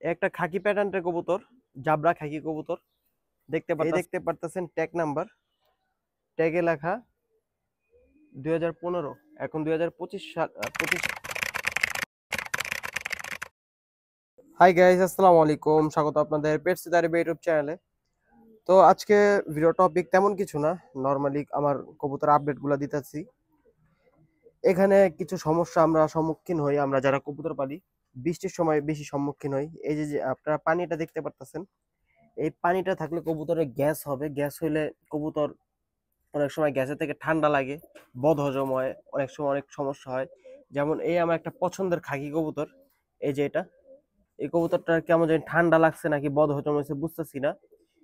একটা খাকি প্যাটার্নের কবুতর, জাবরা খাকি কবুতর। দেখতে পারতেছেন ট্যাগ নাম্বার, ট্যাগে লেখা 2015, এখন 2025 সাল। 25। হাই গাইস, আসসালামু আলাইকুম, স্বাগত আপনাদের পেটস দারিবে ইউটিউব চ্যানেলে। তো আজকে ভিডিও টপিক তেমন কিছু না, নর্মালি আমার কবুতর আপডেটগুলো দিতেছি। এখানে কিছু সমস্যা আমরা সম্মুখীন হই, আমরা যারা কবুতর পালি। বৃষ্টির সময় বেশি সম্মুখীন হই। এই যে যে আপনারা পানিটা দেখতে পারতেছেন, এই পানিটা থাকলে কবুতরের গ্যাস হবে। গ্যাস হইলে কবুতর অনেক সময় গ্যাসের থেকে ঠান্ডা লাগে, বদহজম হয়, অনেক সময় অনেক সমস্যা হয়। যেমন এই আমার একটা পছন্দের খাকি কবুতর, এই যে এটা। এই কবুতরটা কেমন জানি ঠান্ডা লাগছে নাকি বদহজম হয়েছে বুঝতেছি না,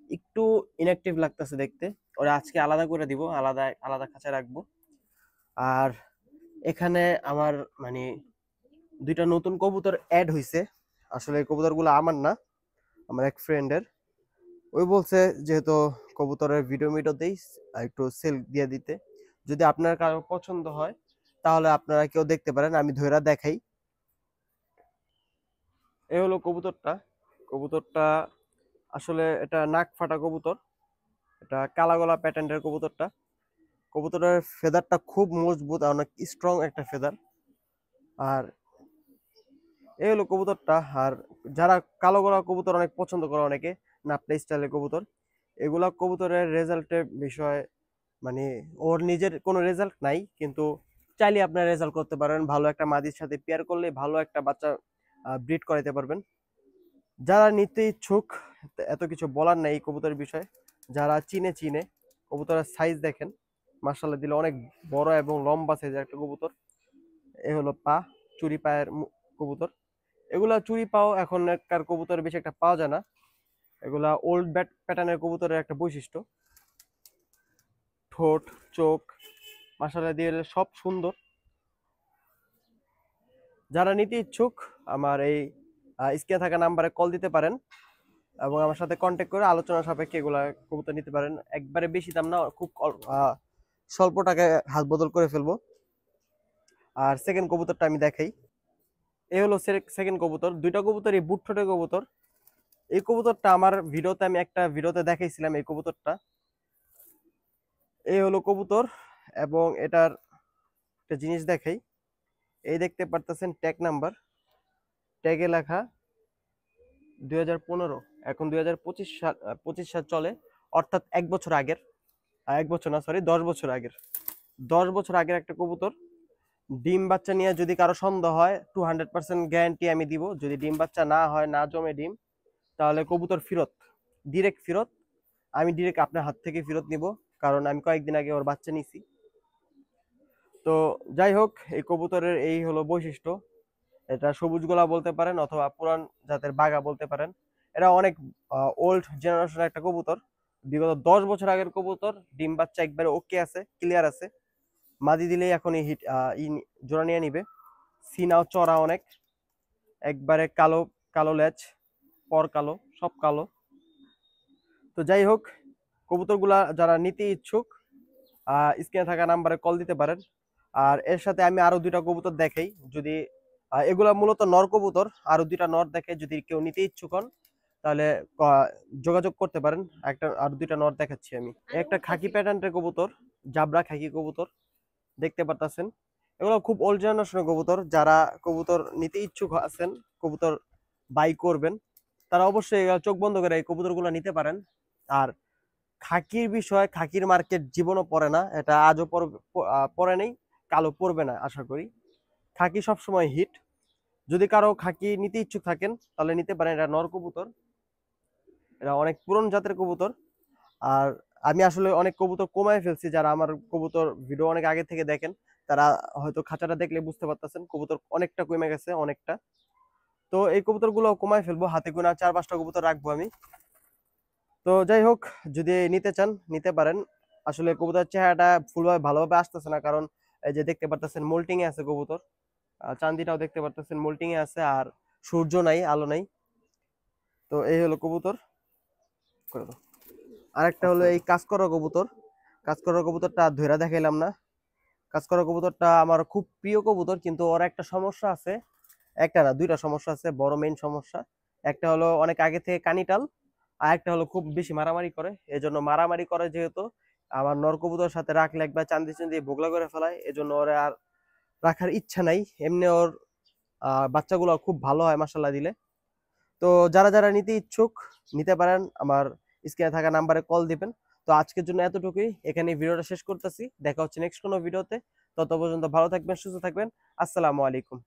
একটু ইনঅ্যাক্টিভ লাগতেছে দেখতে। ওরা আজকে আলাদা করে দিব, আলাদা আলাদা খাঁচায় রাখবো। আর এখানে আমার মানে দুইটা নতুন কবুতর অ্যাড হইছে। আসলে এই কবুতরগুলো আমার না, আমার এক ফ্রেন্ডের। ওই বলছে যেহেতু কবুতরের ভিডিও মিডিও দেই, একটু সেল দিয়ে দিতে। যদি আপনার কারো পছন্দ হয় তাহলে আপনারা কেউ দেখতে পারেন, আমি ধইরা দেখাই। এই হলো কবুতরটা। কবুতরটা আসলে এটা নাক ফাটা কবুতর, এটা কালা গলা প্যাটার্নের কবুতরটা। কবুতরের ফেদারটা খুব মজবুত, অনেক স্ট্রং একটা ফেদার। আর এই হলো কবুতরটা। আর যারা কালো গলা কবুতর অনেক পছন্দ করে অনেকে, নাপটা স্টাইলের কবুতর, এগুলা কবুতরের রেজাল্টের বিষয় মানে ওর নিজের কোনো রেজাল্ট নাই, কিন্তু চাইলে আপনার রেজাল্ট করতে পারেন। ভালো একটা মাদির সাথে পেয়ার করলে ভালো একটা বাচ্চা ব্রিড করাইতে পারবেন। যারা নিতে ইচ্ছুক, এত কিছু বলার নাই এই কবুতরের বিষয়ে। যারা চিনে চিনে, কবুতরের সাইজ দেখেন, মার্শাল্লাহ দিলে অনেক বড় এবং লম্বা সাইজের একটা কবুতর। এ হলো পা, চুরি পায়ের কবুতর। এগুলা চুরি পাও এখনকার কবুতর বেশি একটা পাওয়া যায় না। এগুলা ওল্ড ব্যাট প্যাটার্নের কবুতরের একটা বৈশিষ্ট্য। ঠোঁট, চোখ মাশাআল্লাহ দিয়ে সব সুন্দর। যারা নিতে ইচ্ছুক আমার এই স্ক্রিনে থাকা নাম্বারে কল দিতে পারেন এবং আমার সাথে কন্ট্যাক্ট করে আলোচনা সাপেক্ষে এগুলা কবুতর নিতে পারেন। একবারে বেশি দাম না, খুব স্বল্প টাকায় হাত বদল করে ফেলবো। আর সেকেন্ড কবুতরটা আমি দেখাই। এই হলো সেকেন্ড কবুতর। দুইটা কবুতর এই বুট ঠোঁটের কবুতর। এই কবুতরটা আমার ভিডিওতে, আমি একটা ভিডিওতে দেখাইছিলাম এই কবুতরটা। এই হলো কবুতর। এবং এটার একটা জিনিস দেখাই। এই দেখতে পারতেছেন ট্যাগ নাম্বার, ট্যাগে লেখা 2015, এখন 2025 সাল। 25 সাল চলে, অর্থাৎ 1 বছর আগের। 1 বছর না, সরি, 10 বছর আগের। 10 বছর আগের একটা কবুতর। ডিম বাচ্চা নিয়ে যদি কারো সন্দেহ হয়, 200% গ্যারান্টি আমি দিব। যদি ডিম বাচ্চা না হয়, না জমে ডিম, তাহলে কবুতর ফেরত, ডিরেক্ট ফেরত। আমি ডিরেক্ট আপনার হাত থেকে ফেরত নিব, কারণ আমি কয়েকদিন আগে ওর বাচ্চা নিছি। তো যাই হোক, এই কবুতরের এই হলো বৈশিষ্ট্য। এটা সবুজ গোলা বলতে পারেন অথবা পুরান জাতের বাঘা বলতে পারেন। এটা অনেক ওল্ড জেনারেশনের একটা কবুতর, বিগত 10 বছর আগের কবুতর। ডিম বাচ্চা একবারে ওকে আছে, ক্লিয়ার আছে। মাদি দিলেই এখন এই হিট জোড়া নিয়ে নিবে। সিনাও চড়া অনেক, একবারে কালো, কালো লেজ, পর কালো, সব কালো। তো যাই হোক, কবুতরগুলা যারা নিতে ইচ্ছুক স্ক্রিনে থাকা নাম্বারে কল দিতে পারেন। আর এর সাথে আমি আরো দুইটা কবুতর দেখাই, যদি এগুলা মূলত নর কবুতর। আরো দুইটা নর দেখে, যদি কেউ নিতে ইচ্ছুক হন তাহলে আহ, যোগাযোগ করতে পারেন। একটা আরো দুইটা নর দেখাচ্ছি আমি। একটা খাকি প্যাটার্নের কবুতর, জাবরা খাকি কবুতর দেখতে পারতেছেন। এগুলো খুব ওল্ড জেনারেশনের কবুতর। যারা কবুতর নিতে ইচ্ছুক আছেন, কবুতর বাই করবেন, তারা অবশ্যই চোখ বন্ধ করে এই কবুতরগুলো নিতে পারেন। আর খাকির বিষয়, খাকির মার্কেট জীবনও পড়ে না, এটা আজও পড়ে নেই, কালো পড়বে না আশা করি। খাকি সবসময় হিট। যদি কারো খাকি নিতে ইচ্ছুক থাকেন তাহলে নিতে পারেন। এটা নর কবুতর, এটা অনেক পুরনো জাতের কবুতর। আর আমি আসলে অনেক কবুতর কমায় ফেলছি। যারা আমার কবুতর ভিডিও অনেক আগে থেকে দেখেন, তারা হয়তো খাঁচাটা দেখলে বুঝতে পারতেছেন কবুতর অনেকটা কমে গেছে, অনেকটা। তো এই কবুতর গুলো কমায় ফেলবো, হাতে গোনা 4-5টা কবুতর রাখবো আমি। তো যাই হোক, যদি নিতে চান নিতে পারেন। আসলে কবুতর চেহারাটা ফুলভাবে ভালোভাবে আসতেছে না, কারণ এই যে দেখতে পারতেছেন মোল্টিং এ আছে কবুতর। চান্দিটাও দেখতে পারতেছেন মোল্টিং এ আছে, আর সূর্য নাই, আলো নাই। তো এই হলো কবুতর, করে দাও। আরেকটা হলো এই কাজ করা কবুতর। কাজ করা কবুতরটা ধইরা দেখাইলাম না। কাজ করা কবুতরটা আমার খুব প্রিয় কবুতর, কিন্তু ওর একটা সমস্যা আছে। একটা না, দুইটা সমস্যা আছে, বড় মেইন সমস্যা। একটা হলো অনেক আগে থেকে কানিটাল, আর একটা হলো খুব বেশি মারামারি করে। এজন্য মারামারি করে যেহেতু আমার নর কবুতর সাথে রাখলে একবার চান্দি চান্দি ভোগলা করে ফেলায়, এজন্য ওরা আর রাখার ইচ্ছা নাই। এমনি ওর বাচ্চাগুলো খুব ভালো হয় মাসাল্লাহ দিলে। তো যারা যারা নিতে ইচ্ছুক নিতে পারেন, আমার স্ক্রিনে থাকা নাম্বারে কল দিবেন। তো আজকের জন্য এতটুকুই, এখানে ভিডিওটা শেষ করতেছি। দেখা হচ্ছে নেক্সট কোনো ভিডিওতে। তত পর্যন্ত ভালো থাকবেন, সুস্থ থাকবেন। আসসালামু আলাইকুম।